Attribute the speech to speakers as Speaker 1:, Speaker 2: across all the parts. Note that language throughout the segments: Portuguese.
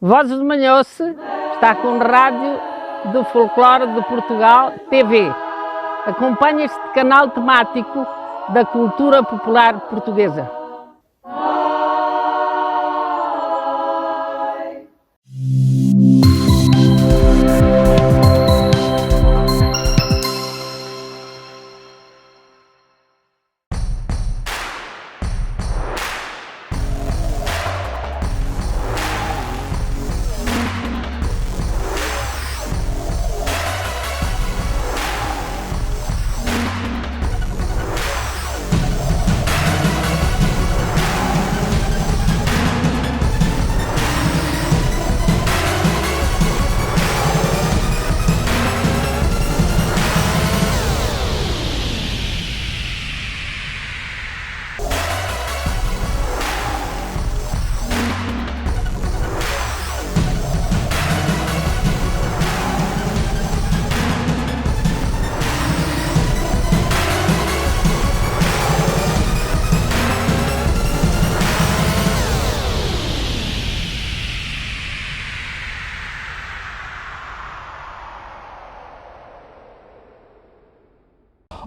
Speaker 1: Vozes de Manhoce está com Rádio do Folclore de Portugal TV. Acompanha este canal temático da cultura popular portuguesa.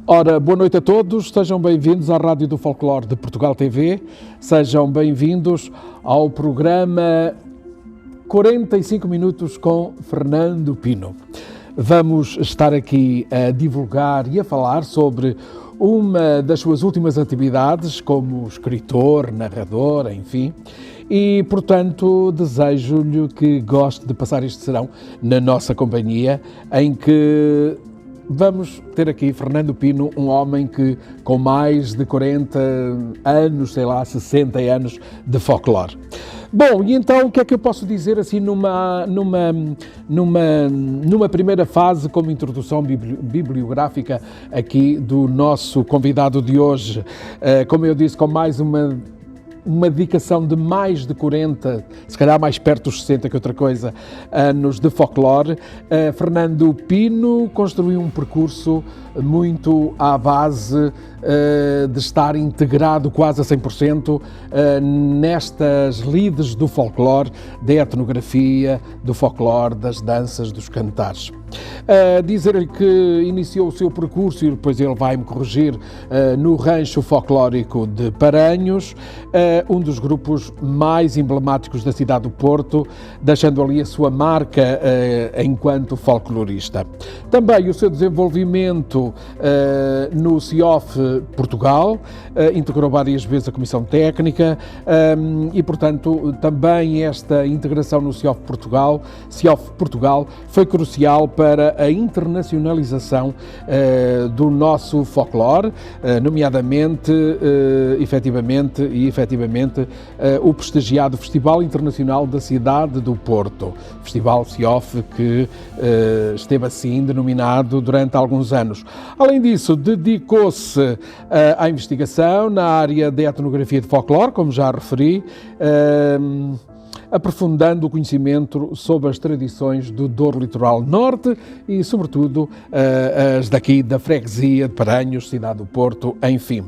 Speaker 2: Ora, boa noite a todos, sejam bem-vindos à Rádio do Folclore de Portugal TV, sejam bem-vindos ao programa 45 Minutos com Fernando Pino. Vamos estar aqui a divulgar e a falar sobre uma das suas últimas atividades como escritor, narrador, enfim, e, portanto, desejo-lhe que goste de passar este serão na nossa companhia, em que vamos ter aqui Fernando Pino, um homem que com mais de 40 anos, sei lá, 60 anos de folclore. Bom, e então o que é que eu posso dizer assim numa primeira fase como introdução bibliográfica aqui do nosso convidado de hoje? Como eu disse, com mais uma dedicação de mais de 40, se calhar mais perto dos 60 que outra coisa, anos de folclore. Fernando Pino construiu um percurso muito à base de estar integrado quase a 100% nestas lides do folclore, da etnografia, do folclore, das danças, dos cantares. Dizer-lhe que iniciou o seu percurso, e depois ele vai-me corrigir, no Rancho Folclórico de Paranhos, um dos grupos mais emblemáticos da cidade do Porto, deixando ali a sua marca enquanto folclorista. Também o seu desenvolvimento no CIOF Portugal, integrou várias vezes a Comissão Técnica e, portanto, também esta integração no CIOF Portugal foi crucial para a internacionalização do nosso folclore, nomeadamente, efetivamente, o prestigiado Festival Internacional da Cidade do Porto, Festival CIOF, que esteve assim denominado durante alguns anos. Além disso, dedicou-se à investigação na área da etnografia de folclore, como já referi, aprofundando o conhecimento sobre as tradições do Douro Litoral Norte e, sobretudo, as daqui da freguesia de Paranhos, cidade do Porto, enfim.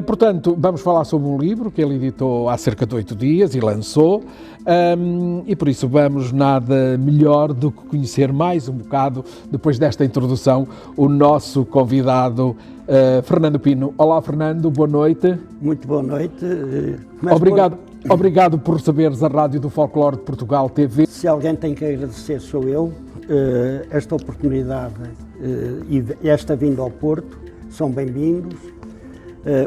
Speaker 2: Portanto, vamos falar sobre um livro que ele editou há cerca de 8 dias e lançou, e por isso vamos nada melhor do que conhecer mais um bocado, depois desta introdução, o nosso convidado, Fernando Pino. Olá, Fernando, boa noite.
Speaker 3: Muito boa noite.
Speaker 2: Obrigado por receberes a Rádio do Folclore de Portugal TV.
Speaker 3: Se alguém tem que agradecer sou eu, esta oportunidade e esta vinda ao Porto, são bem-vindos.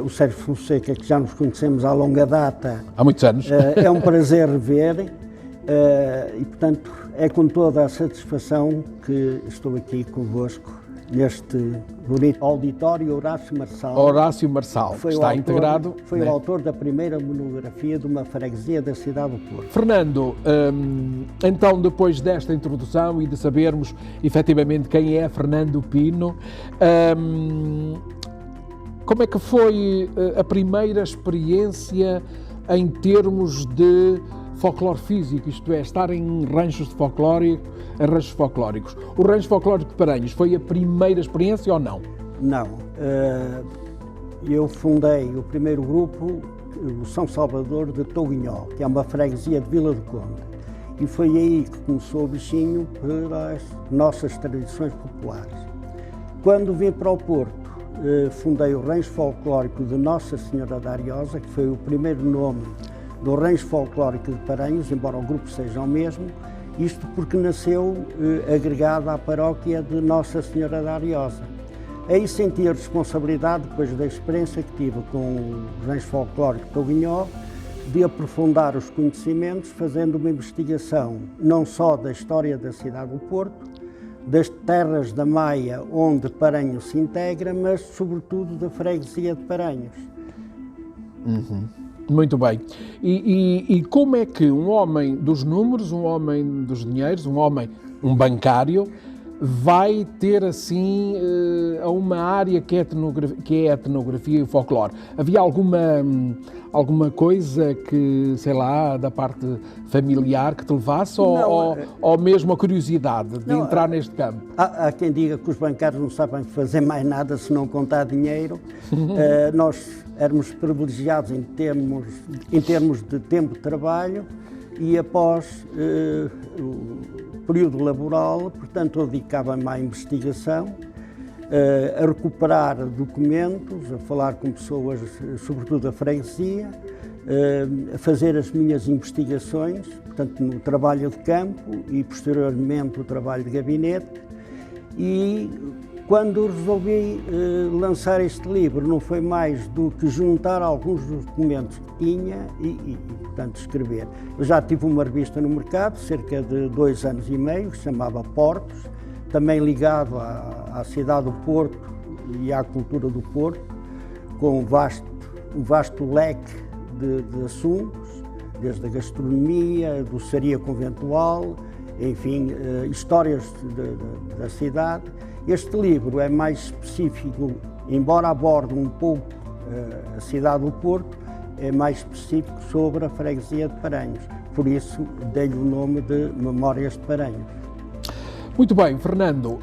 Speaker 3: O Sérgio Fonseca, que já nos conhecemos há longa data.
Speaker 2: Há muitos anos.
Speaker 3: É um prazer rever e, portanto, é com toda a satisfação que estou aqui convosco neste bonito auditório
Speaker 2: Horácio Marçal, que está integrado.
Speaker 3: Foi o autor da primeira monografia de uma freguesia da cidade do Porto.
Speaker 2: Fernando, então depois desta introdução e de sabermos efetivamente quem é Fernando Pino, como é que foi a primeira experiência em termos de folclore físico, isto é, estar em ranchos folclóricos? O Rancho Folclórico de Paranhos foi a primeira experiência ou não?
Speaker 3: Não. Eu fundei o primeiro grupo, o São Salvador de Touguinhó, que é uma freguesia de Vila do Conde. E foi aí que começou o bichinho pelas nossas tradições populares. Quando vim para o Porto, fundei o Rancho Folclórico de Nossa Senhora da Ariosa, que foi o primeiro nome do Rancho Folclórico de Paranhos, embora o grupo seja o mesmo, isto porque nasceu agregado à paróquia de Nossa Senhora da Ariosa. Aí senti a responsabilidade, depois da experiência que tive com o Rancho Folclórico de Toguinhó, de aprofundar os conhecimentos, fazendo uma investigação não só da história da cidade do Porto, das terras da Maia, onde Paranhos se integra, mas sobretudo da freguesia de Paranhos.
Speaker 2: Muito bem. E como é que um homem dos números, um homem dos dinheiros, um bancário, vai ter assim uma área que é a etnografia e o folclore? Havia alguma coisa que, sei lá, da parte familiar que te levasse ou mesmo a curiosidade de entrar neste campo?
Speaker 3: Há quem diga que os bancários não sabem fazer mais nada se não contar dinheiro. Nós éramos privilegiados em termos de tempo de trabalho e após o período laboral, portanto, eu dedicava-me à investigação, a recuperar documentos, a falar com pessoas, sobretudo da freguesia, a fazer as minhas investigações, portanto, no trabalho de campo e, posteriormente, o trabalho de gabinete. E quando resolvi lançar este livro, não foi mais do que juntar alguns dos documentos que tinha e portanto, escrever. Eu já tive uma revista no mercado, cerca de 2 anos e meio, que se chamava Portos, também ligado à cidade do Porto e à cultura do Porto, com um vasto leque de assuntos, desde a gastronomia, a doçaria conventual, enfim, histórias da cidade. Este livro é mais específico, embora aborde um pouco a cidade do Porto, é mais específico sobre a freguesia de Paranhos. Por isso, dei-lhe o nome de Memórias de Paranhos.
Speaker 2: Muito bem, Fernando.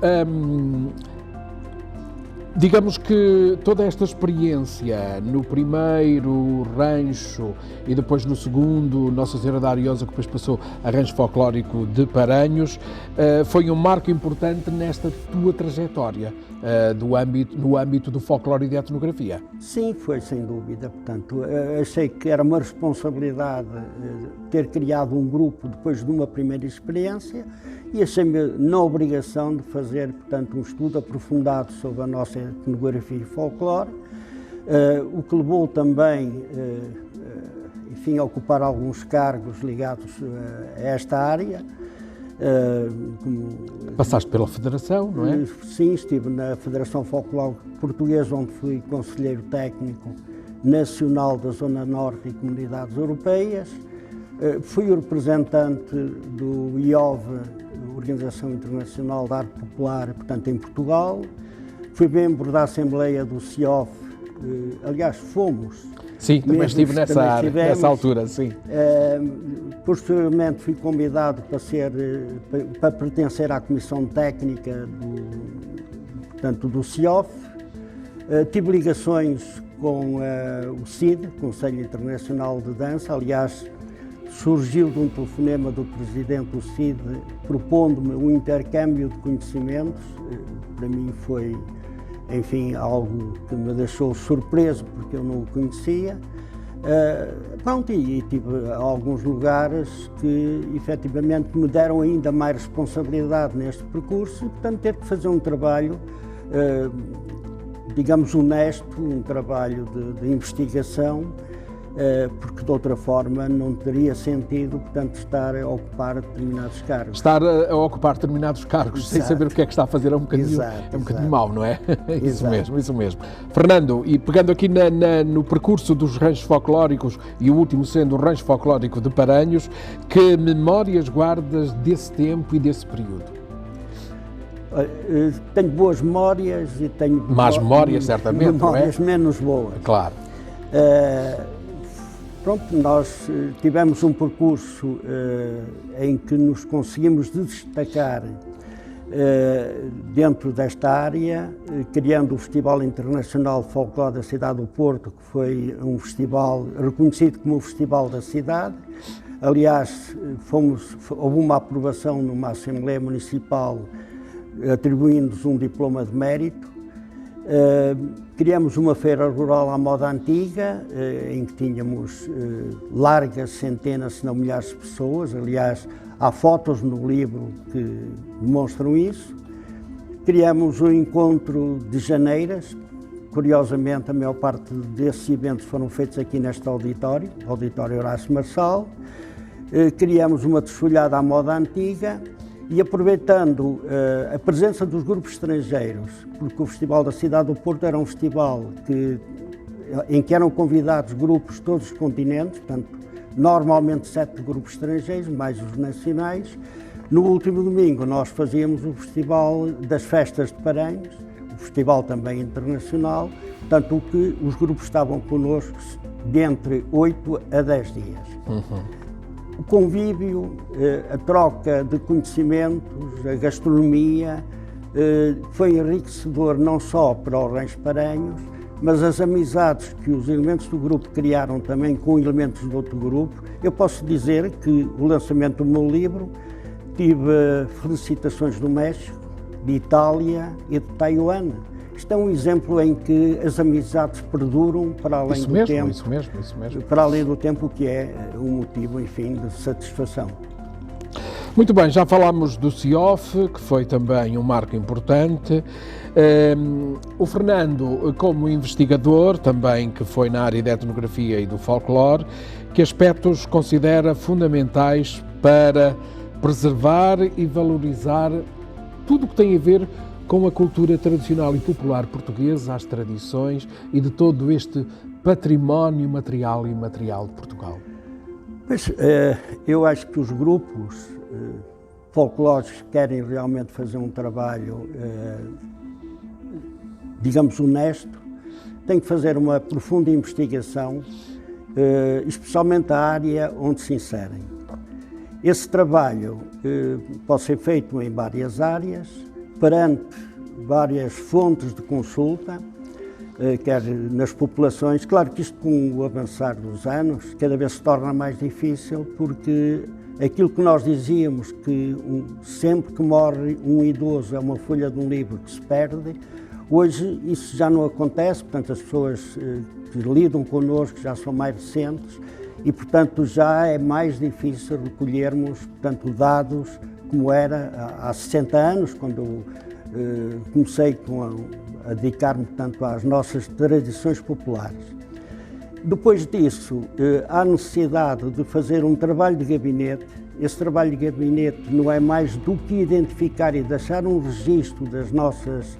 Speaker 2: Digamos que toda esta experiência no primeiro rancho e depois no segundo, Nossa Senhora da Ariosa, que depois passou a Rancho Folclórico de Paranhos, foi um marco importante nesta tua trajetória no âmbito do folclore e da etnografia.
Speaker 3: Sim, foi sem dúvida. Portanto, achei que era uma responsabilidade ter criado um grupo depois de uma primeira experiência e achei-me na obrigação de fazer, portanto, um estudo aprofundado sobre a nossa etnografia e folclore, o que levou também, enfim, a ocupar alguns cargos ligados a esta área.
Speaker 2: Passaste pela Federação, não é?
Speaker 3: Sim, estive na Federação Folclórica Portuguesa, onde fui conselheiro técnico nacional da Zona Norte e Comunidades Europeias. Fui o representante do IOV, Organização Internacional da Arte Popular, portanto, em Portugal. Fui membro da Assembleia do CIOF, aliás, fomos.
Speaker 2: Sim, também estive nessa altura, sim.
Speaker 3: Posteriormente fui convidado para pertencer à Comissão Técnica do CIOF. Tive ligações com o CID, Conselho Internacional de Dança. Aliás, surgiu de um telefonema do presidente do CID propondo-me um intercâmbio de conhecimentos. Para mim foi, enfim, algo que me deixou surpreso porque eu não o conhecia. Pronto, e tive alguns lugares que efetivamente me deram ainda mais responsabilidade neste percurso e, portanto, ter que fazer um trabalho, digamos, honesto, um trabalho de investigação, porque de outra forma não teria sentido, portanto, estar a ocupar determinados cargos.
Speaker 2: Estar a ocupar determinados cargos Exato. Sem saber o que é que está a fazer é um bocadinho mau, não é? Isso mesmo. Fernando, e pegando aqui no percurso dos ranchos folclóricos e o último sendo o Rancho Folclórico de Paranhos, que memórias guardas desse tempo e desse período?
Speaker 3: Tenho boas memórias e tenho...
Speaker 2: Más memórias, certamente,
Speaker 3: memórias
Speaker 2: não é?
Speaker 3: menos boas.
Speaker 2: Claro.
Speaker 3: Pronto, nós tivemos um percurso em que nos conseguimos destacar dentro desta área, criando o Festival Internacional de Folclore da Cidade do Porto, que foi um festival reconhecido como o Festival da Cidade. Aliás, houve uma aprovação numa Assembleia Municipal atribuindo-nos um diploma de mérito. Criamos uma feira rural à moda antiga, em que tínhamos largas centenas, se não milhares de pessoas. Aliás, há fotos no livro que demonstram isso. Criamos um encontro de janeiras. Curiosamente, a maior parte desses eventos foram feitos aqui neste auditório Horácio Marçal. Criamos uma desfolhada à moda antiga e, aproveitando a presença dos grupos estrangeiros, porque o Festival da Cidade do Porto era um festival em que eram convidados grupos de todos os continentes, portanto, normalmente 7 grupos estrangeiros, mais os nacionais. No último domingo nós fazíamos o Festival das Festas de Paranhos, o festival também internacional, portanto, os grupos estavam connosco de entre 8 a 10 dias. O convívio, a troca de conhecimentos, a gastronomia, foi enriquecedor não só para o Rancho Paranhos, mas as amizades que os elementos do grupo criaram também com elementos do outro grupo. Eu posso dizer que o lançamento do meu livro tive felicitações do México, de Itália e de Taiwan. Isto é um exemplo em que as amizades perduram para além do tempo.
Speaker 2: Isso mesmo.
Speaker 3: Para além do tempo, o que é um motivo, enfim, de satisfação.
Speaker 2: Muito bem, já falámos do CIOF, que foi também um marco importante. O Fernando, como investigador, também que foi na área da etnografia e do folclore, que aspectos considera fundamentais para preservar e valorizar tudo o que tem a ver com a cultura tradicional e popular portuguesa, as tradições e de todo este património material e imaterial de Portugal?
Speaker 3: Pois, eu acho que os grupos folclóricos que querem realmente fazer um trabalho, digamos, honesto, têm que fazer uma profunda investigação, especialmente a área onde se inserem. Esse trabalho pode ser feito em várias áreas, perante várias fontes de consulta, quer nas populações. Claro que isto, com o avançar dos anos, cada vez se torna mais difícil, porque aquilo que nós dizíamos que sempre que morre um idoso é uma folha de um livro que se perde, hoje isso já não acontece. Portanto, as pessoas que lidam connosco já são mais recentes e, portanto, já é mais difícil recolhermos, portanto, dados como era há 60 anos, quando comecei a dedicar-me, portanto, às nossas tradições populares. Depois disso, há necessidade de fazer um trabalho de gabinete. Esse trabalho de gabinete não é mais do que identificar e deixar um registro das nossas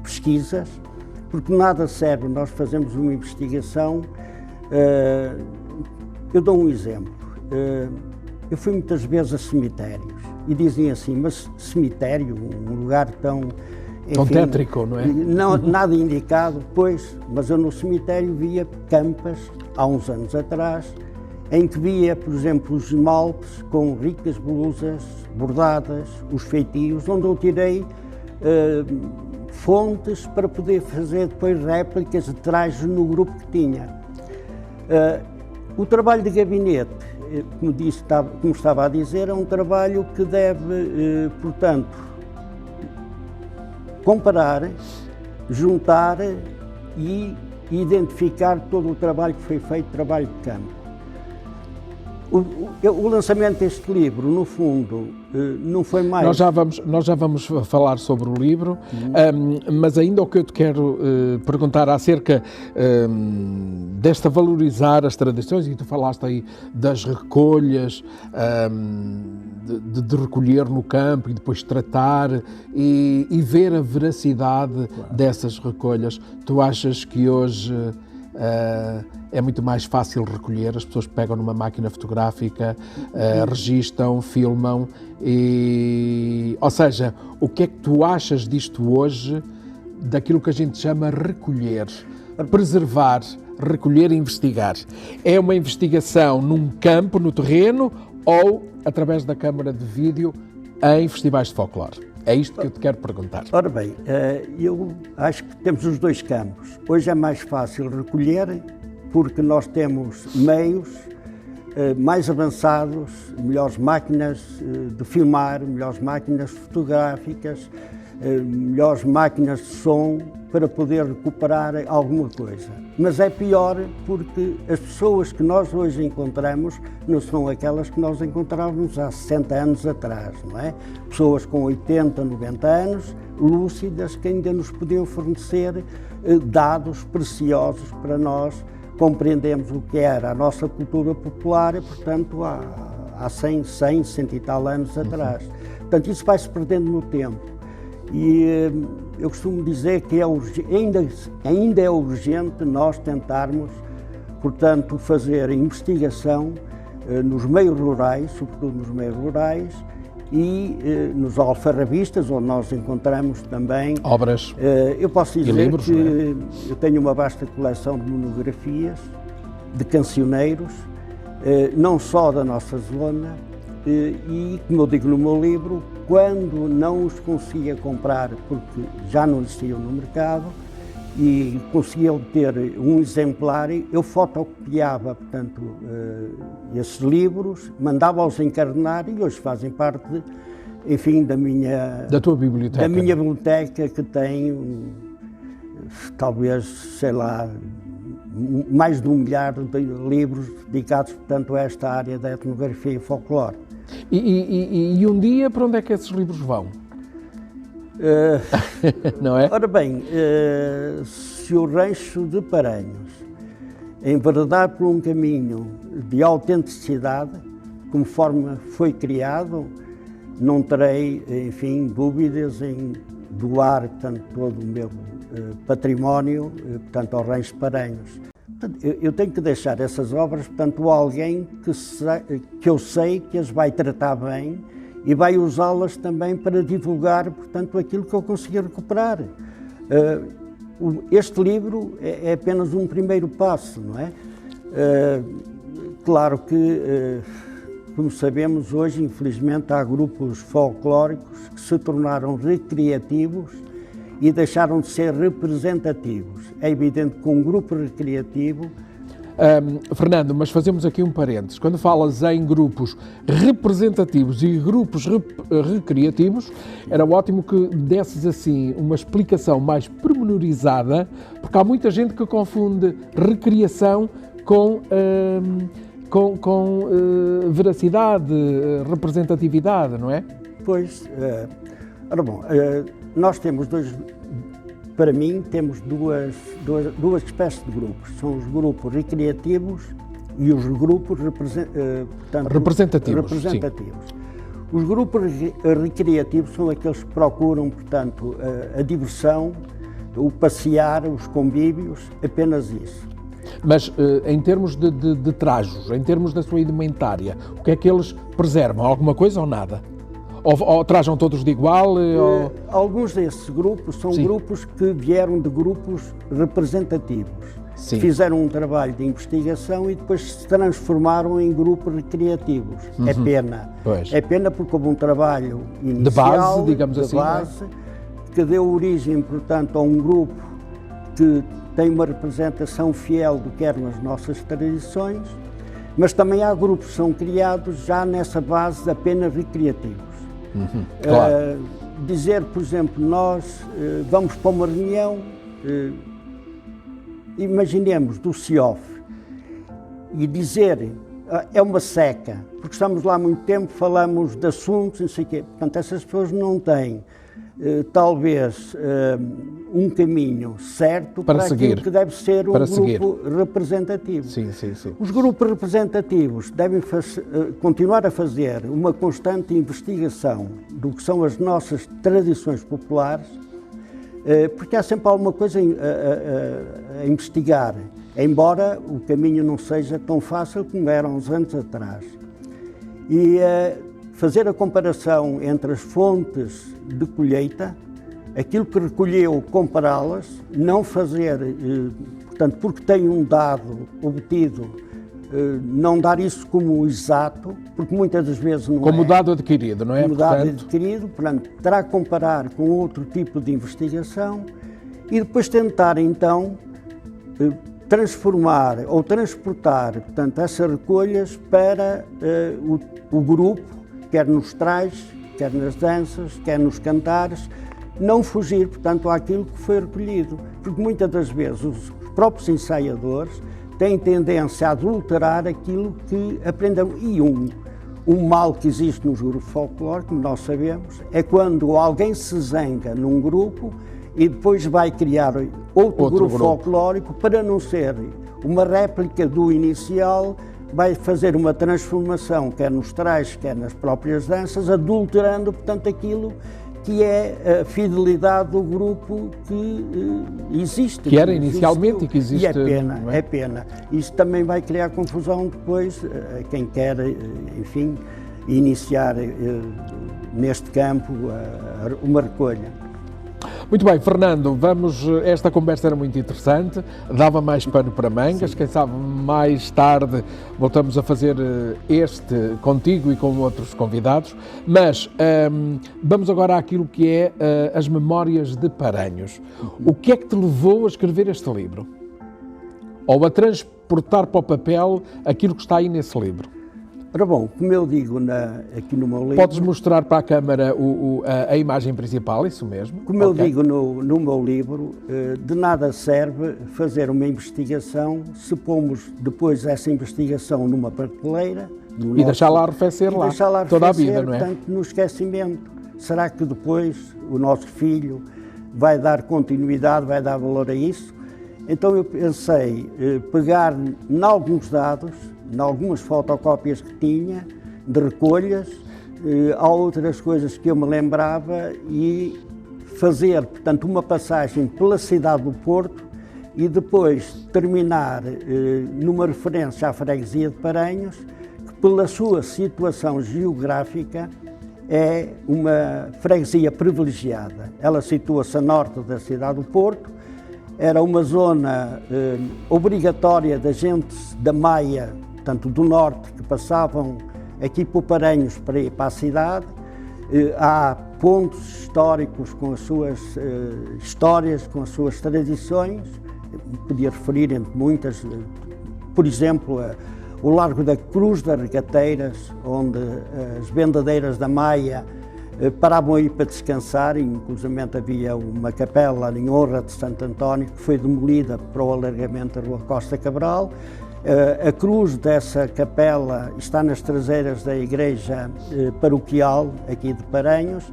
Speaker 3: pesquisas, porque nada serve nós fazermos uma investigação. Eu dou um exemplo. Eu fui muitas vezes a cemitérios e dizem assim, mas cemitério, um lugar tão... Enfim,
Speaker 2: tão tétrico, não é?
Speaker 3: Não, nada indicado, pois, mas eu no cemitério via campas, há uns anos atrás, em que via, por exemplo, os esmaltes com ricas blusas bordadas, os feitios, onde eu tirei fontes para poder fazer depois réplicas de trajes no grupo que tinha. O trabalho de gabinete, como estava a dizer, é um trabalho que deve, portanto, comparar, juntar e identificar todo o trabalho que foi feito, trabalho de campo. O lançamento deste livro, no fundo, não foi mais...
Speaker 2: Nós já vamos falar sobre o livro, mas ainda o que eu te quero perguntar acerca desta valorizar as tradições, e tu falaste aí das recolhas, de recolher no campo e depois tratar e ver a veracidade dessas recolhas. Tu achas que hoje... é muito mais fácil recolher, as pessoas pegam numa máquina fotográfica, registam, filmam, ou seja, o que é que tu achas disto hoje, daquilo que a gente chama recolher, preservar, recolher e investigar? É uma investigação num campo, no terreno, ou através da câmara de vídeo em festivais de folclore? É isto que eu te quero perguntar.
Speaker 3: Ora bem, eu acho que temos os dois campos. Hoje é mais fácil recolher porque nós temos meios mais avançados, melhores máquinas de filmar, melhores máquinas fotográficas, melhores máquinas de som para poder recuperar alguma coisa. Mas é pior porque as pessoas que nós hoje encontramos não são aquelas que nós encontrávamos há 60 anos atrás, não é? Pessoas com 80, 90 anos, lúcidas, que ainda nos podiam fornecer dados preciosos para nós compreendermos o que era a nossa cultura popular, e, portanto, há 100, 100 e tal anos atrás. Portanto, isso vai-se perdendo no tempo. E eu costumo dizer que ainda é urgente nós tentarmos, portanto, fazer investigação nos meios rurais, sobretudo nos meios rurais, e nos alfarrabistas, onde nós encontramos também
Speaker 2: obras.
Speaker 3: Eu posso dizer
Speaker 2: livros,
Speaker 3: que eu tenho uma vasta coleção de monografias, de cancioneiros, não só da nossa zona, e, como eu digo no meu livro, quando não os conseguia comprar, porque já não existiam no mercado, e conseguia obter um exemplar, eu fotocopiava, portanto, esses livros, mandava-os encarnar e hoje fazem parte, enfim, da
Speaker 2: tua biblioteca.
Speaker 3: Da minha biblioteca, que tem, talvez, sei lá, mais de 1 milhar de livros dedicados, portanto, a esta área da etnografia e folclore.
Speaker 2: E um dia, para onde é que esses livros vão? Não é?
Speaker 3: Ora bem, se o Rancho de Paranhos enveredar por um caminho de autenticidade, conforme foi criado, não terei, enfim, dúvidas em doar, portanto, todo o meu património, portanto, ao Rancho de Paranhos. Portanto, eu tenho que deixar essas obras, portanto, a alguém que eu sei que as vai tratar bem e vai usá-las também para divulgar, portanto, aquilo que eu consegui recuperar. Este livro é apenas um primeiro passo, não é? Claro que, como sabemos, hoje, infelizmente, há grupos folclóricos que se tornaram recreativos e deixaram de ser representativos. É evidente que um grupo recreativo...
Speaker 2: Fernando, mas fazemos aqui um parênteses. Quando falas em grupos representativos e grupos recreativos, era ótimo que desses assim uma explicação mais pormenorizada, porque há muita gente que confunde recriação com veracidade, representatividade, não é?
Speaker 3: Pois, ora bom, nós temos para mim, temos duas espécies de grupos. São os grupos recreativos e os grupos representativos. Os grupos recreativos são aqueles que procuram, portanto, a diversão, o passear, os convívios, apenas isso.
Speaker 2: Mas em termos de trajos, em termos da sua indumentária, o que é que eles preservam? Alguma coisa ou nada? Ou trajam todos de igual?
Speaker 3: Alguns desses grupos são grupos que vieram de grupos representativos.
Speaker 2: Sim.
Speaker 3: Fizeram um trabalho de investigação e depois se transformaram em grupos recreativos. É pena.
Speaker 2: Pois.
Speaker 3: É pena porque houve um trabalho inicial,
Speaker 2: de base, digamos
Speaker 3: de
Speaker 2: assim,
Speaker 3: base, que deu origem, portanto, a um grupo que tem uma representação fiel do que eram as nossas tradições, mas também há grupos que são criados já nessa base apenas recreativos.
Speaker 2: Claro.
Speaker 3: Dizer, por exemplo, nós vamos para uma reunião, imaginemos do CIOF, e dizer é uma seca, porque estamos lá há muito tempo, falamos de assuntos, não sei o quê. Portanto, essas pessoas não têm, talvez, um caminho certo para aquilo que deve ser um grupo representativo.
Speaker 2: Sim.
Speaker 3: Os grupos representativos devem continuar a fazer uma constante investigação do que são as nossas tradições populares, porque há sempre alguma coisa a investigar, embora o caminho não seja tão fácil como era há uns anos atrás. E fazer a comparação entre as fontes de colheita, aquilo que recolheu, compará-las, não fazer, portanto, porque tem um dado obtido, não dar isso como exato, porque muitas das vezes não
Speaker 2: como dado adquirido, não é?
Speaker 3: Como dado adquirido, portanto, terá que comparar com outro tipo de investigação e depois tentar, então, transformar ou transportar, portanto, essas recolhas para o grupo, quer nos trajes, quer nas danças, quer nos cantares, não fugir, portanto, àquilo que foi recolhido. Porque muitas das vezes os próprios ensaiadores têm tendência a adulterar aquilo que aprenderam. E um mal que existe nos grupos folclóricos, como nós sabemos, é quando alguém se zanga num grupo e depois vai criar outro grupo folclórico, para não ser uma réplica do inicial, vai fazer uma transformação, quer nos trajes, quer nas próprias danças, adulterando, portanto, aquilo que é a fidelidade do grupo que existe.
Speaker 2: Que era inicialmente e que existe.
Speaker 3: E é pena, é pena. Isso também vai criar confusão depois a quem quer, enfim, iniciar neste campo uma recolha.
Speaker 2: Muito bem, Fernando, esta conversa era muito interessante, dava mais pano para mangas. Sim. Quem sabe mais tarde voltamos a fazer este contigo e com outros convidados, mas vamos agora àquilo que é as memórias de Paranhos. O que é que te levou a escrever este livro? Ou a transportar para o papel aquilo que está aí nesse livro?
Speaker 3: Ora bom, como eu digo aqui no meu livro...
Speaker 2: Podes mostrar para a câmara a imagem principal, isso mesmo?
Speaker 3: Como eu digo no meu livro, de nada serve fazer uma investigação se pomos depois essa investigação numa prateleira...
Speaker 2: E deixá-la arrefecer lá, toda a vida, não é?
Speaker 3: Portanto, no esquecimento. Será que depois o nosso filho vai dar continuidade, vai dar valor a isso? Então eu pensei pegar em alguns dados, em algumas fotocópias que tinha, de recolhas, há outras coisas que eu me lembrava e fazer, portanto, uma passagem pela cidade do Porto e depois terminar numa referência à freguesia de Paranhos, que pela sua situação geográfica é uma freguesia privilegiada. Ela situa-se a norte da cidade do Porto, era uma zona obrigatória da gente da Maia, portanto do norte, que passavam aqui por Paranhos para ir para a cidade. Há pontos históricos com as suas histórias, com as suas tradições, podia referir entre muitas, por exemplo, o Largo da Cruz das Regateiras, onde as vendadeiras da Maia paravam aí para descansar, e inclusive havia uma capela em honra de Santo António que foi demolida para o alargamento da Rua Costa Cabral. A cruz dessa capela está nas traseiras da igreja paroquial aqui de Paranhos,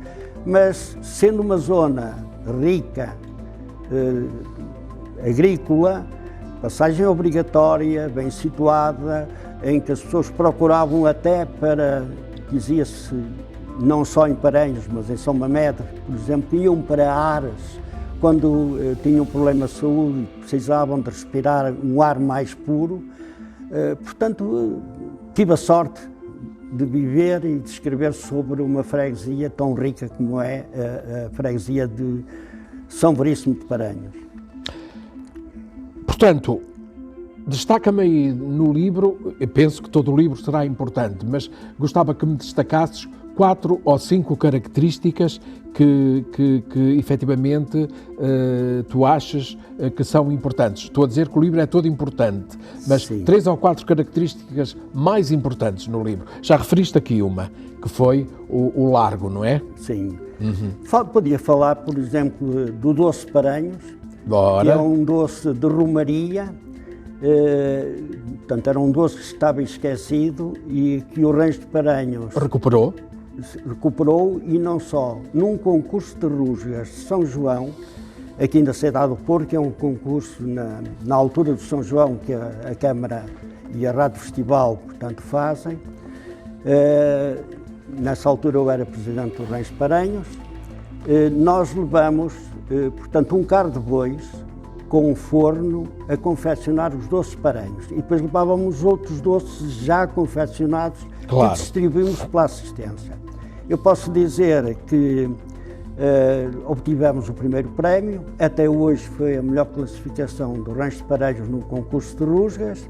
Speaker 3: mas sendo uma zona rica, agrícola, passagem obrigatória, bem situada, em que as pessoas procuravam até para, dizia-se, não só em Paranhos, mas em São Mamede, por exemplo, iam para Ares quando tinham problema de saúde e precisavam de respirar um ar mais puro. Portanto, tive a sorte de viver e de escrever sobre uma freguesia tão rica como é a freguesia de São Veríssimo de Paranhos.
Speaker 2: Portanto, destaca-me aí no livro, eu penso que todo o livro será importante, mas gostava que me destacasses 4 ou 5 características que efetivamente tu achas que são importantes. Estou a dizer que o livro é todo importante, mas sim, 3 ou 4 características mais importantes no livro. Já referiste aqui uma, que foi o largo, não é?
Speaker 3: Sim. Uhum. Podia falar, por exemplo, do doce Paranhos,
Speaker 2: Bora.
Speaker 3: Que é um doce de romaria. Portanto, era um doce que estava esquecido e que o Rancho de Paranhos recuperou, e não só, num concurso de rusgas de São João, aqui na cidade do Porto, que é um concurso na altura do São João, que a Câmara e a Rádio Festival, portanto, fazem. Nessa altura eu era presidente do Rancho de Paranhos. Nós levamos, portanto, um carro de bois com um forno a confeccionar os doces Paranhos, e depois levávamos outros doces já confeccionados, claro, que distribuímos pela assistência. Eu posso dizer que obtivemos o primeiro prémio, até hoje foi a melhor classificação do Rancho de Paranhos no concurso de rusgas,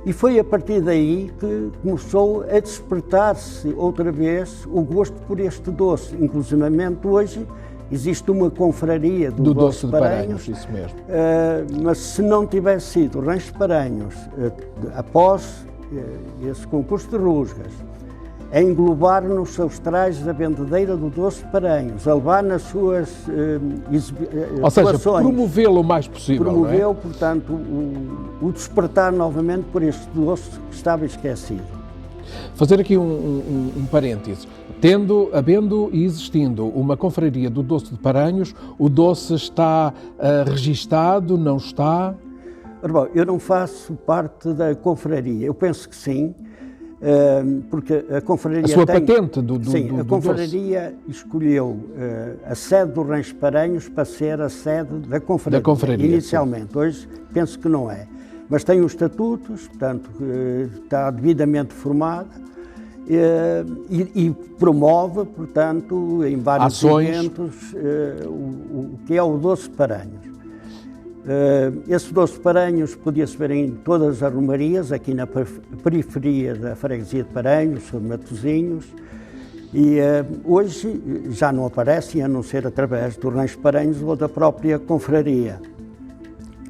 Speaker 3: e foi a partir daí que começou a despertar-se outra vez o gosto por este doce. Inclusivamente hoje existe uma confraria do
Speaker 2: doce de
Speaker 3: Paranhos,
Speaker 2: isso mesmo.
Speaker 3: mas se não tivesse sido o Rancho de Paranhos, após esse concurso de rusgas, a englobar nos seus trajes a vendedeira do doce de Paranhos, a levar nas suas
Speaker 2: Ou seja,
Speaker 3: atuações,
Speaker 2: promovê-lo o mais possível,
Speaker 3: promoveu,
Speaker 2: não é?
Speaker 3: portanto, o despertar novamente por este doce que estava esquecido.
Speaker 2: Fazer aqui um parêntese. Havendo e existindo uma confraria do doce de Paranhos, o doce está registado, não está?
Speaker 3: Ora bom, eu não faço parte da confraria, eu penso que sim, porque a confraria
Speaker 2: A sua
Speaker 3: tem...
Speaker 2: patente do
Speaker 3: Sim,
Speaker 2: do
Speaker 3: a confraria escolheu a sede do Rancho de Paranhos para ser a sede da confraria, inicialmente. Sim. Hoje penso que não é. Mas tem os estatutos, portanto, está devidamente formada e promove, portanto, em vários
Speaker 2: ações,
Speaker 3: eventos, o que é o doce de Paranhos. Esse doce de Paranhos podia-se ver em todas as romarias, aqui na periferia da freguesia de Paranhos, sobre Matosinhos, e hoje já não aparecem, a não ser através do Rancho de Paranhos ou da própria confraria.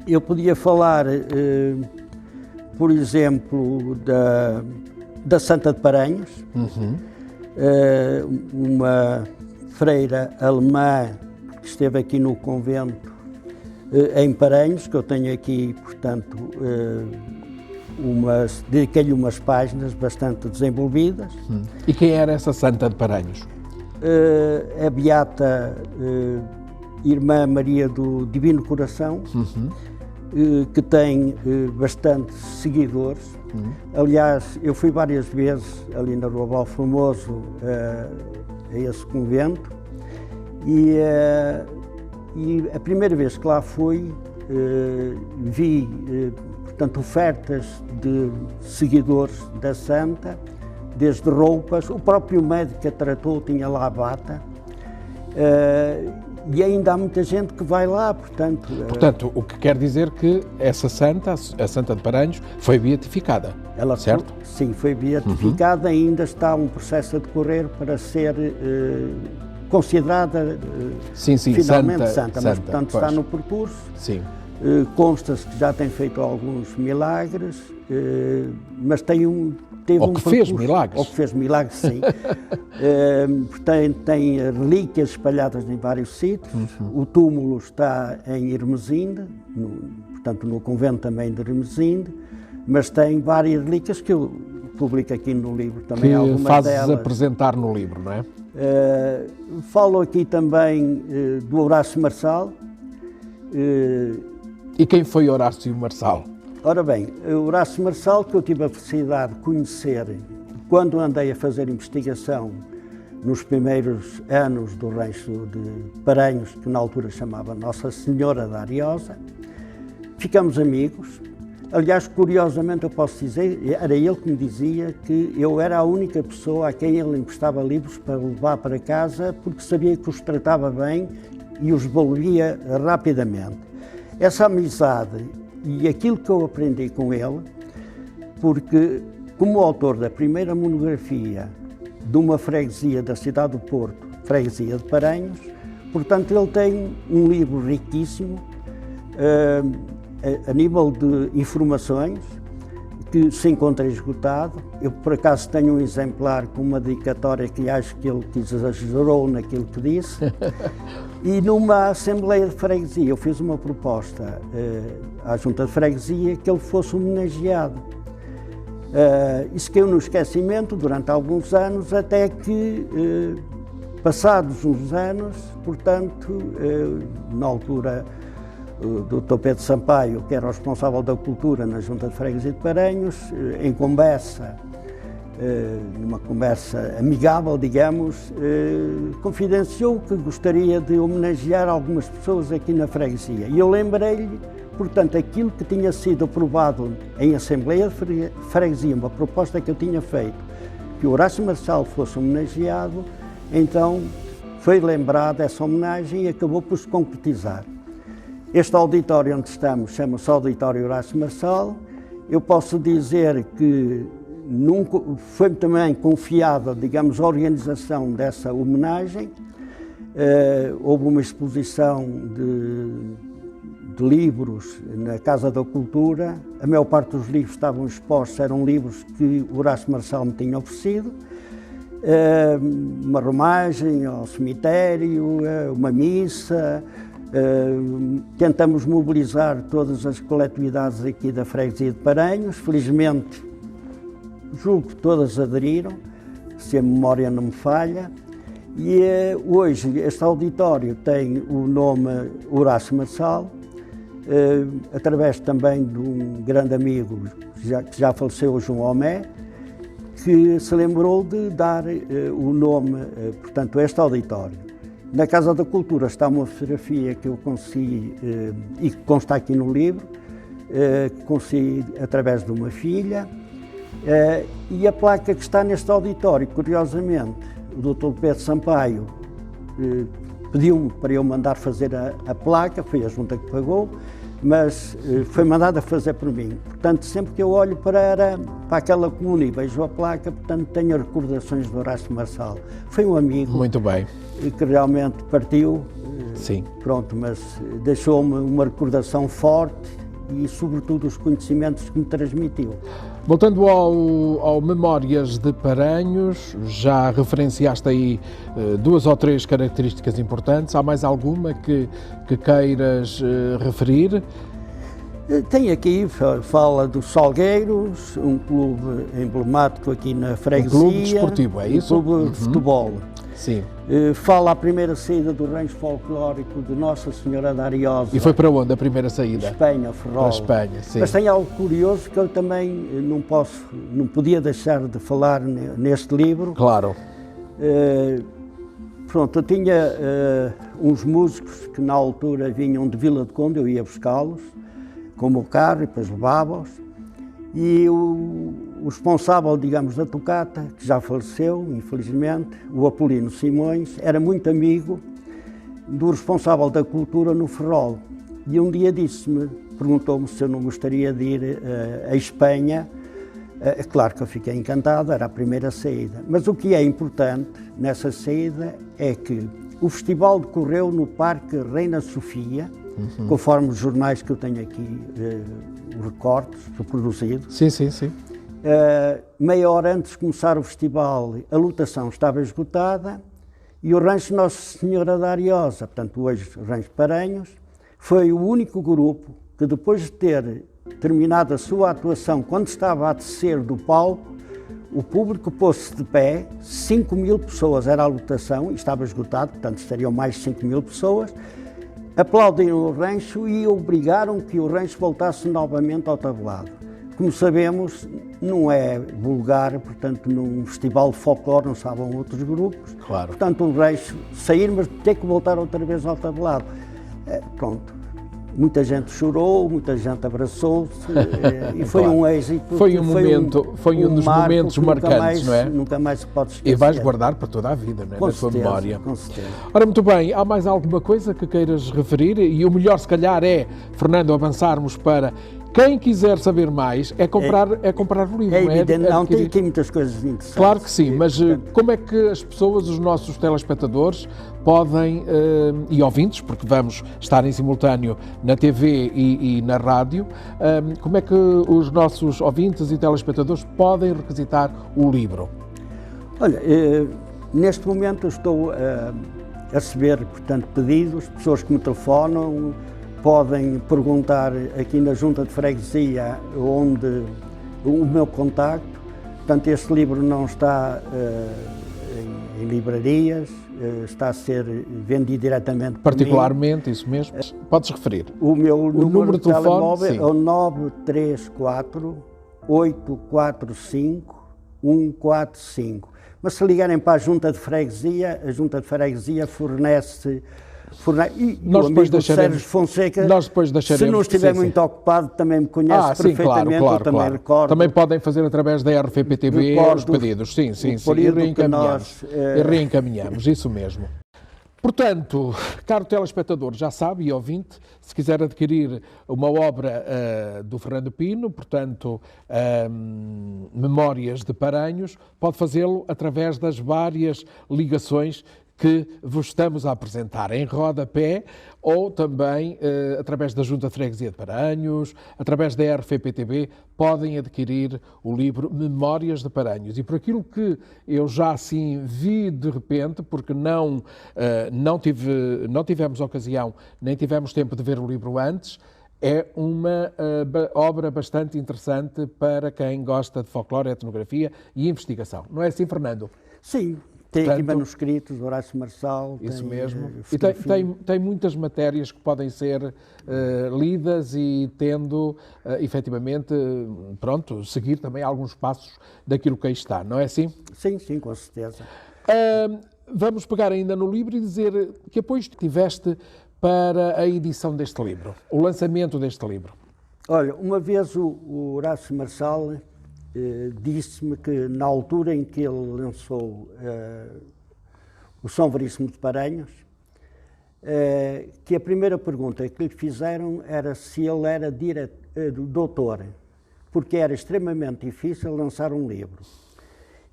Speaker 3: Eu podia falar, por exemplo, da Santa de Paranhos, uma freira alemã que esteve aqui no convento em Paranhos, que eu tenho aqui, portanto, dediquei-lhe umas páginas bastante desenvolvidas.
Speaker 2: E quem era essa Santa de Paranhos?
Speaker 3: A beata Irmã Maria do Divino Coração, que tem bastantes seguidores. Aliás, eu fui várias vezes ali na Rua Valformoso a esse convento e a primeira vez que lá fui vi, portanto, ofertas de seguidores da Santa, desde roupas, o próprio médico que a tratou tinha lá a bata. E ainda há muita gente que vai lá, portanto...
Speaker 2: Portanto, o que quer dizer que essa santa, a Santa de Paranhos, foi beatificada,
Speaker 3: ela
Speaker 2: certo?
Speaker 3: Sim, foi beatificada, ainda está um processo a decorrer para ser considerada finalmente santa, mas portanto
Speaker 2: pois.
Speaker 3: Está no percurso.
Speaker 2: Sim.
Speaker 3: Consta-se que já tem feito alguns milagres, mas teve
Speaker 2: ou
Speaker 3: um
Speaker 2: que
Speaker 3: percurso,
Speaker 2: fez milagres.
Speaker 3: Ou que fez milagres, sim. Tem relíquias espalhadas em vários sítios. O túmulo está em Hermesinde, portanto no convento também de Hermesinde, mas tem várias relíquias que eu publico aqui no livro também,
Speaker 2: que
Speaker 3: algumas
Speaker 2: fazes
Speaker 3: delas.
Speaker 2: apresentar no livro, não é?
Speaker 3: Falo aqui também do Horácio Marçal.
Speaker 2: E quem foi Horácio Marçal?
Speaker 3: Ora bem, Horácio Marçal, que eu tive a felicidade de conhecer quando andei a fazer investigação nos primeiros anos do Rancho de Paranhos, que na altura chamava Nossa Senhora da Ariosa. Ficamos amigos. Aliás, curiosamente eu posso dizer, era ele que me dizia que eu era a única pessoa a quem ele emprestava livros para levar para casa, porque sabia que os tratava bem e os devolvia rapidamente. Essa amizade e aquilo que eu aprendi com ele, porque como autor da primeira monografia de uma freguesia da cidade do Porto, freguesia de Paranhos, portanto ele tem um livro riquíssimo a nível de informações que se encontra esgotado. Eu por acaso tenho um exemplar com uma dedicatória que acho que ele exagerou naquilo que disse. E numa Assembleia de Freguesia eu fiz uma proposta à Junta de Freguesia que ele fosse homenageado. Isso caiu no esquecimento durante alguns anos, até que, passados uns anos, portanto, na altura, o Dr. Pedro Sampaio, que era o responsável da cultura na Junta de Freguesia de Paranhos, em conversa, numa conversa amigável, digamos, confidenciou que gostaria de homenagear algumas pessoas aqui na freguesia. E eu lembrei-lhe, portanto, aquilo que tinha sido aprovado em Assembleia de Freguesia, uma proposta que eu tinha feito, que o Horácio Marçal fosse homenageado, então foi lembrada essa homenagem e acabou por se concretizar. Este auditório onde estamos chama-se Auditório Horácio Marçal. Eu posso dizer que foi também confiada, digamos, a organização dessa homenagem. Houve uma exposição de livros na Casa da Cultura. A maior parte dos livros que estavam expostos eram livros que o Horácio Marçal me tinha oferecido. Uma romagem ao cemitério, uma missa. Tentamos mobilizar todas as coletividades aqui da freguesia de Paranhos. Felizmente, julgo que todas aderiram, se a memória não me falha. E hoje este auditório tem o nome Horácio Marçal, através também de um grande amigo que já faleceu, o João Homé, que se lembrou de dar o nome, portanto, a este auditório. Na Casa da Cultura está uma fotografia que eu consegui, e que consta aqui no livro, que consegui através de uma filha, e a placa que está neste auditório, curiosamente, o Dr. Pedro Sampaio pediu-me para eu mandar fazer a placa, foi a junta que pagou, mas foi mandada fazer por mim. Portanto, sempre que eu olho para aquela coluna e vejo a placa, portanto, tenho recordações do Horácio Marçal. Foi um amigo.
Speaker 2: Muito bem.
Speaker 3: Que realmente partiu.
Speaker 2: Sim.
Speaker 3: Pronto, mas deixou-me uma recordação forte e, sobretudo, os conhecimentos que me transmitiu.
Speaker 2: Voltando ao Memórias de Paranhos, já referenciaste aí 2 ou 3 características importantes. Há mais alguma que queiras referir?
Speaker 3: Tem aqui, fala dos Salgueiros, um clube emblemático aqui na freguesia.
Speaker 2: Um clube desportivo, é isso?
Speaker 3: Um clube de futebol.
Speaker 2: Sim.
Speaker 3: Fala a primeira saída do rancho folclórico de Nossa Senhora da Ariosa.
Speaker 2: E foi para onde a primeira saída?
Speaker 3: Espanha, Ferrol.
Speaker 2: Para Espanha, sim.
Speaker 3: Mas tem algo curioso que eu também não podia deixar de falar neste livro.
Speaker 2: Claro.
Speaker 3: Pronto, eu tinha uns músicos que na altura vinham de Vila de Conde, eu ia buscá-los com o meu carro e depois levava-os. E o responsável, digamos, da tocata, que já faleceu, infelizmente, o Apolino Simões, era muito amigo do responsável da cultura no Ferrol. E um dia perguntou-me se eu não gostaria de ir à Espanha. Claro que eu fiquei encantado, era a primeira saída. Mas o que é importante nessa saída é que o festival decorreu no Parque Reina Sofia, conforme os jornais que eu tenho aqui, recortes, reproduzidos.
Speaker 2: Sim, sim, sim.
Speaker 3: Meia hora antes de começar o festival, a lotação estava esgotada e o Rancho Nossa Senhora da Ariosa, portanto hoje Rancho Paranhos, foi o único grupo que depois de ter terminado a sua atuação, quando estava a descer do palco, o público pôs-se de pé, 5.000 pessoas era a lotação, e estava esgotado, portanto estariam mais de 5.000 pessoas, aplaudiram o rancho e obrigaram que o rancho voltasse novamente ao tablado. Como sabemos, não é vulgar, portanto, num festival de folclore não estavam outros grupos.
Speaker 2: Claro.
Speaker 3: Portanto, um rancho sair, mas ter que voltar outra vez ao tablado. Pronto. Muita gente chorou, muita gente abraçou-se e foi
Speaker 2: claro.
Speaker 3: Um êxito.
Speaker 2: Foi um dos momentos marcantes, não é?
Speaker 3: Nunca mais se pode esquecer.
Speaker 2: E vais guardar para toda a vida, não é?
Speaker 3: Com
Speaker 2: Na
Speaker 3: certeza,
Speaker 2: tua memória.
Speaker 3: Com certeza.
Speaker 2: Ora, muito bem, há mais alguma coisa que queiras referir? E o melhor, se calhar, é, Fernando, avançarmos para quem quiser saber mais, é comprar o livro.
Speaker 3: É evidente,
Speaker 2: não é?
Speaker 3: não, tem aqui muitas coisas interessantes.
Speaker 2: Claro que sim, mas como é que as pessoas, os nossos telespectadores, podem, e ouvintes, porque vamos estar em simultâneo na TV e na rádio, como é que os nossos ouvintes e telespectadores podem requisitar o livro?
Speaker 3: Olha, neste momento eu estou a receber, portanto, pedidos, pessoas que me telefonam, podem perguntar aqui na Junta de Freguesia onde o meu contacto. Portanto, este livro não está em livrarias, está a ser vendido diretamente
Speaker 2: particularmente, isso mesmo. Podes referir.
Speaker 3: O meu número de telemóvel
Speaker 2: sim.
Speaker 3: é o 934 845 145. Mas se ligarem para a Junta de Freguesia fornece e
Speaker 2: nós
Speaker 3: o amigo Sérgio Fonseca, se não estiver muito ocupado, também me conhece perfeitamente,
Speaker 2: claro,
Speaker 3: eu também recordo.
Speaker 2: Também podem fazer através da RFPTV os pedidos, sim, e reencaminhamos, isso mesmo. Portanto, caro telespectador, já sabe, e ouvinte, se quiser adquirir uma obra do Fernando Pino, portanto, Memórias de Paranhos, pode fazê-lo através das várias ligações que vos estamos a apresentar em rodapé ou também através da Junta de Freguesia de Paranhos, através da RFPTB, podem adquirir o livro Memórias de Paranhos. E por aquilo que eu já assim vi de repente, porque não tivemos ocasião, nem tivemos tempo de ver o livro antes, é uma obra bastante interessante para quem gosta de folclore, etnografia e investigação. Não é assim, Fernando?
Speaker 3: Sim, tem aqui manuscritos, Horácio Marçal.
Speaker 2: Isso
Speaker 3: tem,
Speaker 2: mesmo. E tem muitas matérias que podem ser lidas e tendo, efetivamente, pronto, seguir também alguns passos daquilo que aí está, não é assim?
Speaker 3: Sim, sim, com certeza.
Speaker 2: Vamos pegar ainda no livro e dizer que apoios tiveste para a edição deste livro, o lançamento deste livro.
Speaker 3: Olha, uma vez o Horácio Marçal disse-me que na altura em que ele lançou o São Veríssimo de Paranhos, que a primeira pergunta que lhe fizeram era se ele era doutor, porque era extremamente difícil lançar um livro.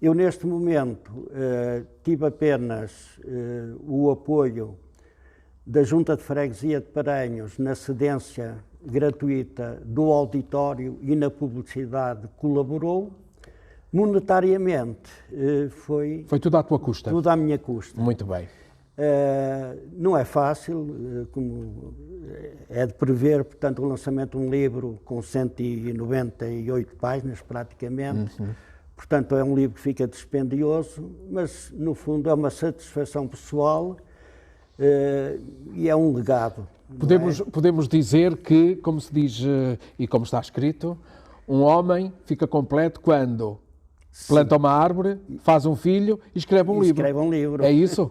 Speaker 3: Eu, neste momento, tive apenas o apoio da Junta de Freguesia de Paranhos na cedência gratuita do auditório e na publicidade colaborou. Monetariamente foi
Speaker 2: tudo à tua custa?
Speaker 3: Tudo à minha custa.
Speaker 2: Muito bem.
Speaker 3: Não é fácil, como é de prever, portanto, o lançamento de um livro com 198 páginas praticamente. Portanto, é um livro que fica dispendioso, mas no fundo é uma satisfação pessoal e é um legado.
Speaker 2: Podemos dizer que, como se diz e como está escrito, um homem fica completo quando planta uma árvore, faz um filho e escreve um livro.
Speaker 3: Escreve um livro.
Speaker 2: É isso?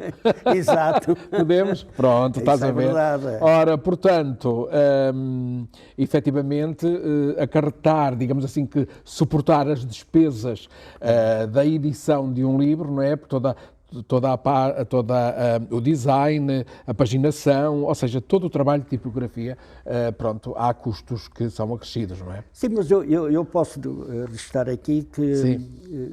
Speaker 3: Exato.
Speaker 2: Podemos? Pronto, estás a ver.
Speaker 3: Verdade.
Speaker 2: Ora, portanto, efetivamente, acarretar, digamos assim, que suportar as despesas da edição de um livro, não é? Por toda o design, a paginação, ou seja, todo o trabalho de tipografia, pronto, há custos que são acrescidos, não é?
Speaker 3: Sim, mas eu posso registrar aqui que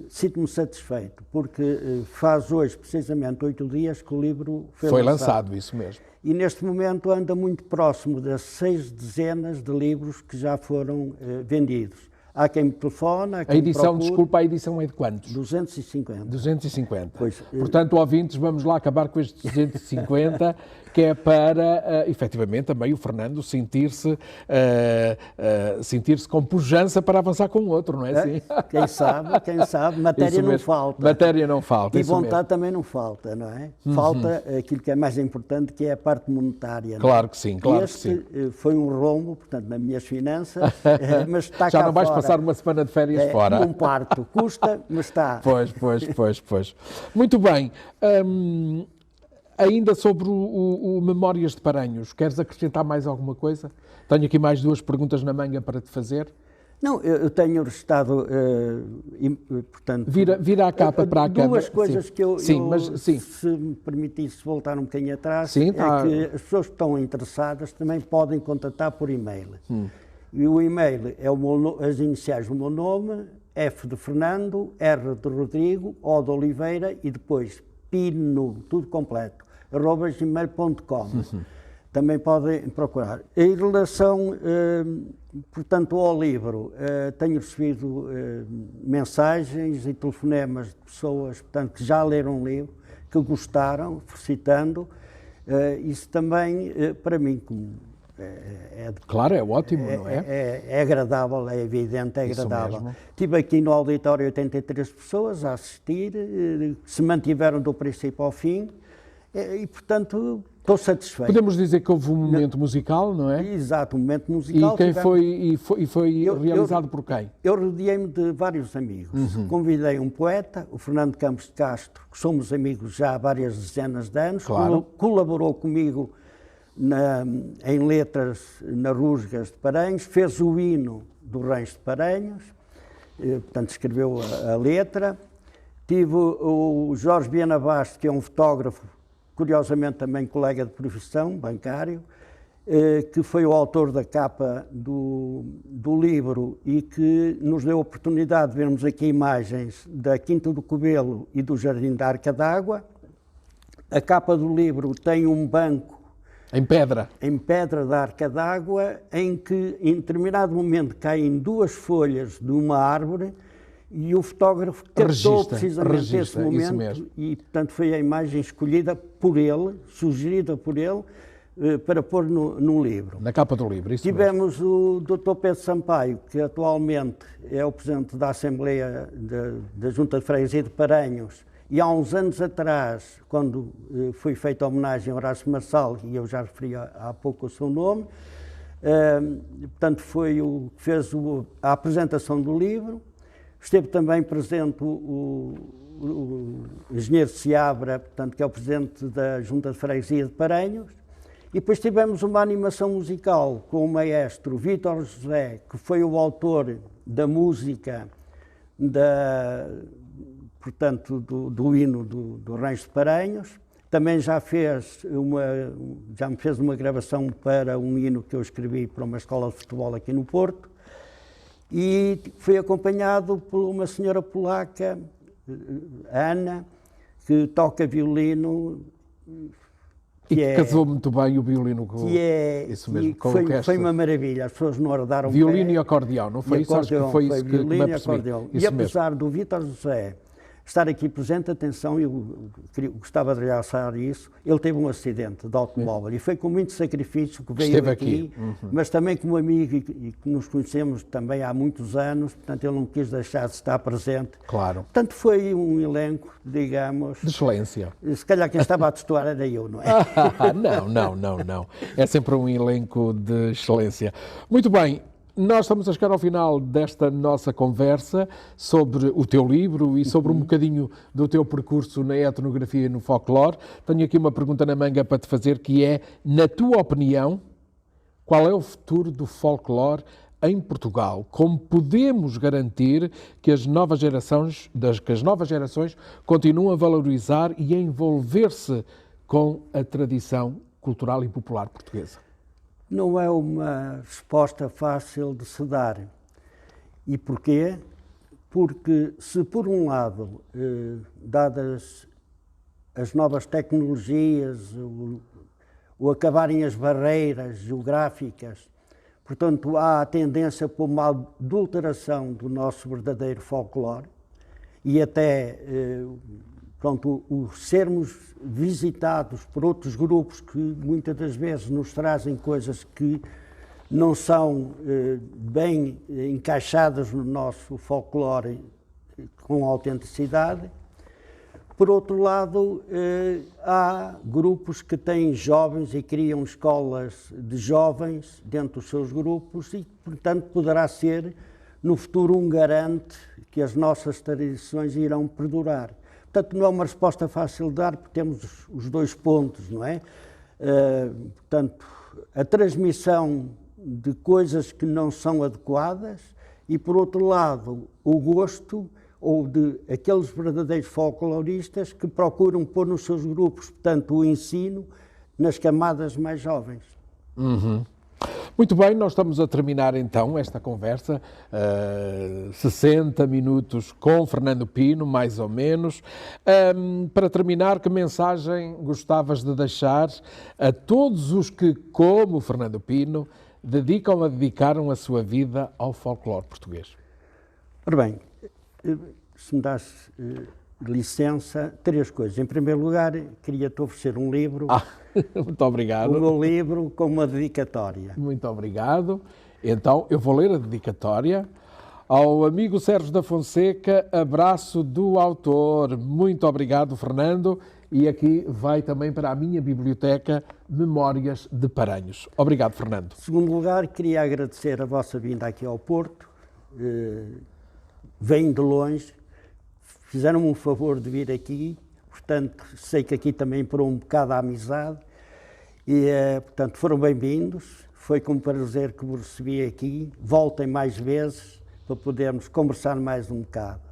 Speaker 3: sinto-me satisfeito, porque faz hoje precisamente 8 dias que o livro foi lançado.
Speaker 2: Isso mesmo.
Speaker 3: E neste momento anda muito próximo das 6 dezenas de livros que já foram vendidos. Há quem me telefona, há quem
Speaker 2: a edição,
Speaker 3: me procure.
Speaker 2: desculpa, a edição é de quantos?
Speaker 3: 250.
Speaker 2: 250.
Speaker 3: Pois,
Speaker 2: portanto, ouvintes, vamos lá acabar com estes 250, que é para, efetivamente, também o Fernando sentir-se com pujança para avançar com o outro, não é assim?
Speaker 3: Quem sabe, matéria não falta.
Speaker 2: Matéria não falta,
Speaker 3: E
Speaker 2: isso
Speaker 3: vontade
Speaker 2: mesmo.
Speaker 3: também não falta, não é? Falta aquilo que é mais importante, que é a parte monetária.
Speaker 2: Claro
Speaker 3: não é?
Speaker 2: que sim, claro que sim.
Speaker 3: Este foi um rombo, portanto, nas minhas finanças, mas está
Speaker 2: Já
Speaker 3: cá
Speaker 2: não vais
Speaker 3: fora.
Speaker 2: passar uma semana de férias fora.
Speaker 3: Um parto, custa, mas está.
Speaker 2: Pois. Muito bem. Ainda sobre o Memórias de Paranhos, queres acrescentar mais alguma coisa? Tenho aqui mais 2 perguntas na manga para te fazer.
Speaker 3: Não, eu tenho estado, portanto...
Speaker 2: Vira a capa para a câmera.
Speaker 3: 2 coisas
Speaker 2: sim.
Speaker 3: que eu
Speaker 2: Sim.
Speaker 3: se me permitisse voltar um bocadinho atrás,
Speaker 2: sim, tá.
Speaker 3: é que as pessoas que estão interessadas também podem contatar por e-mail. E o e-mail é as iniciais do meu nome, F de Fernando, R de Rodrigo, O de Oliveira e depois Pino, tudo completo, @gmail.com. Também podem procurar. Em relação, portanto, ao livro, tenho recebido mensagens e telefonemas de pessoas, portanto, que já leram o livro, que gostaram, felicitando. Isso também, para mim,
Speaker 2: claro, é ótimo, não é?
Speaker 3: É agradável, é evidente, é agradável. Estive aqui no auditório 83 pessoas a assistir, se mantiveram do princípio ao fim e, portanto, estou satisfeito.
Speaker 2: Podemos dizer que houve um momento musical, não é?
Speaker 3: Exato, um momento musical.
Speaker 2: E foi realizado por quem?
Speaker 3: Eu rodeei-me de vários amigos. Convidei um poeta, o Fernando Campos de Castro, que somos amigos já há várias dezenas de anos,
Speaker 2: claro.
Speaker 3: Colaborou comigo em letras na Rusgas de Paranhos, fez o hino do Reis de Paranhos, portanto escreveu a letra. Tive o Jorge Viana Bastos, que é um fotógrafo, curiosamente também colega de profissão, bancário, que foi o autor da capa do livro e que nos deu a oportunidade de vermos aqui imagens da Quinta do Cobelo e do Jardim da Arca d'Água. A capa do livro tem um banco
Speaker 2: Em pedra.
Speaker 3: em pedra da Arca d'Água, em que em determinado momento caem 2 folhas de uma árvore e o fotógrafo captou precisamente esse momento e, portanto, foi a imagem escolhida por ele, sugerida por ele, para pôr no livro.
Speaker 2: Na capa do livro, isso
Speaker 3: Tivemos o Dr. Pedro Sampaio, que atualmente é o Presidente da Assembleia da Junta de Freguesia de Paranhos, e há uns anos atrás, quando foi feita a homenagem a Horácio Marçal, e eu já referi há pouco o seu nome, portanto foi o que fez a apresentação do livro. Esteve também presente o engenheiro Seabra, portanto, que é o Presidente da Junta de Freguesia de Paranhos, e depois tivemos uma animação musical com o maestro Vítor José, que foi o autor da música portanto, do hino do Rancho de Paranhos. Também já me fez uma gravação para um hino que eu escrevi para uma escola de futebol aqui no Porto. E foi acompanhado por uma senhora polaca, Ana, que toca violino.
Speaker 2: Que casou muito bem o violino com isso mesmo, com o resto.
Speaker 3: Foi uma maravilha, as pessoas não arredaram
Speaker 2: violino e acordeão, não foi isso? Acho que foi isso que me apercebi.
Speaker 3: E apesar do Vítor José estar aqui presente, atenção, eu gostava de realçar isso, ele teve um acidente de automóvel e foi com muito sacrifício que veio aqui. Mas também como amigo e que nos conhecemos também há muitos anos, portanto ele não quis deixar de estar presente.
Speaker 2: Claro.
Speaker 3: Portanto foi um elenco, digamos...
Speaker 2: De excelência.
Speaker 3: Se calhar quem estava a destoar era eu, não é?
Speaker 2: Não. É sempre um elenco de excelência. Muito bem. Nós estamos a chegar ao final desta nossa conversa sobre o teu livro e sobre um bocadinho do teu percurso na etnografia e no folclore. Tenho aqui uma pergunta na manga para te fazer, que é, na tua opinião, qual é o futuro do folclore em Portugal? Como podemos garantir que as novas gerações continuam a valorizar e a envolver-se com a tradição cultural e popular portuguesa?
Speaker 3: Não é uma resposta fácil de se dar. E porquê? Porque se por um lado, dadas as novas tecnologias, o acabarem as barreiras geográficas, portanto há a tendência para uma adulteração do nosso verdadeiro folclore e até o sermos visitados por outros grupos que muitas das vezes nos trazem coisas que não são bem encaixadas no nosso folclore com autenticidade. Por outro lado, há grupos que têm jovens e criam escolas de jovens dentro dos seus grupos e, portanto, poderá ser no futuro um garante que as nossas tradições irão perdurar. Portanto, não é uma resposta fácil de dar, porque temos os 2 pontos, não é? Portanto, a transmissão de coisas que não são adequadas e, por outro lado, o gosto ou de aqueles verdadeiros folcloristas que procuram pôr nos seus grupos, portanto, o ensino nas camadas mais jovens.
Speaker 2: Muito bem, nós estamos a terminar então esta conversa, 60 minutos com Fernando Pino, mais ou menos. Para terminar, que mensagem gostavas de deixar a todos os que, como Fernando Pino, dedicaram a sua vida ao folclore português?
Speaker 3: Ora bem, se me das licença, 3 coisas. Em primeiro lugar, queria-te oferecer um livro.
Speaker 2: Muito obrigado.
Speaker 3: O meu livro com uma dedicatória.
Speaker 2: Muito obrigado. Então, eu vou ler a dedicatória. Ao amigo Sérgio da Fonseca, abraço do autor. Muito obrigado, Fernando. E aqui vai também para a minha biblioteca Memórias de Paranhos. Obrigado, Fernando.
Speaker 3: Em segundo lugar, queria agradecer a vossa vinda aqui ao Porto. Vêm de longe, fizeram-me um favor de vir aqui, portanto, sei que aqui também por um bocado a amizade, e, portanto, foram bem-vindos, foi com prazer que vos recebi aqui, voltem mais vezes para podermos conversar mais um bocado.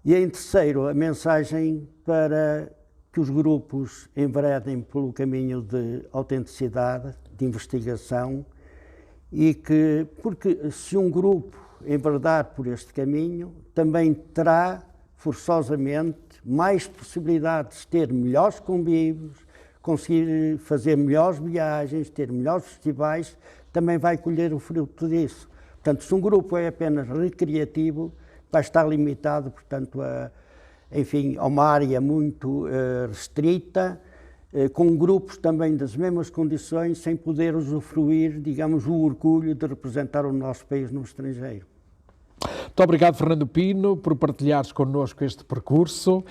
Speaker 3: E em terceiro, a mensagem para que os grupos enveredem pelo caminho de autenticidade, de investigação, e porque se um grupo enverdar por este caminho, também terá forçosamente, mais possibilidades de ter melhores convívios, conseguir fazer melhores viagens, ter melhores festivais, também vai colher o fruto disso. Portanto, se um grupo é apenas recreativo, vai estar limitado, portanto, a uma área muito restrita, com grupos também das mesmas condições, sem poder usufruir, digamos, o orgulho de representar o nosso país no estrangeiro.
Speaker 2: Muito obrigado, Fernando Pino, por partilhares connosco este percurso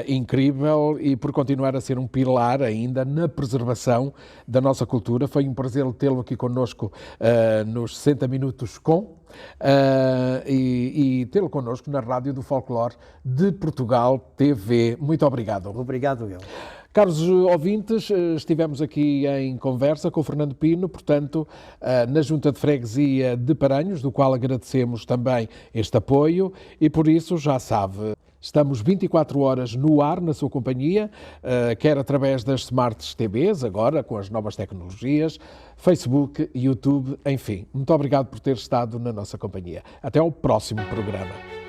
Speaker 2: incrível e por continuar a ser um pilar ainda na preservação da nossa cultura. Foi um prazer tê-lo aqui connosco nos 60 Minutos e tê-lo connosco na Rádio do Folclore de Portugal TV. Muito obrigado.
Speaker 3: Obrigado, eu.
Speaker 2: Caros ouvintes, estivemos aqui em conversa com o Fernando Pino, portanto, na Junta de Freguesia de Paranhos, do qual agradecemos também este apoio e por isso, já sabe, estamos 24 horas no ar na sua companhia, quer através das Smart TVs, agora com as novas tecnologias, Facebook, YouTube, enfim. Muito obrigado por ter estado na nossa companhia. Até ao próximo programa.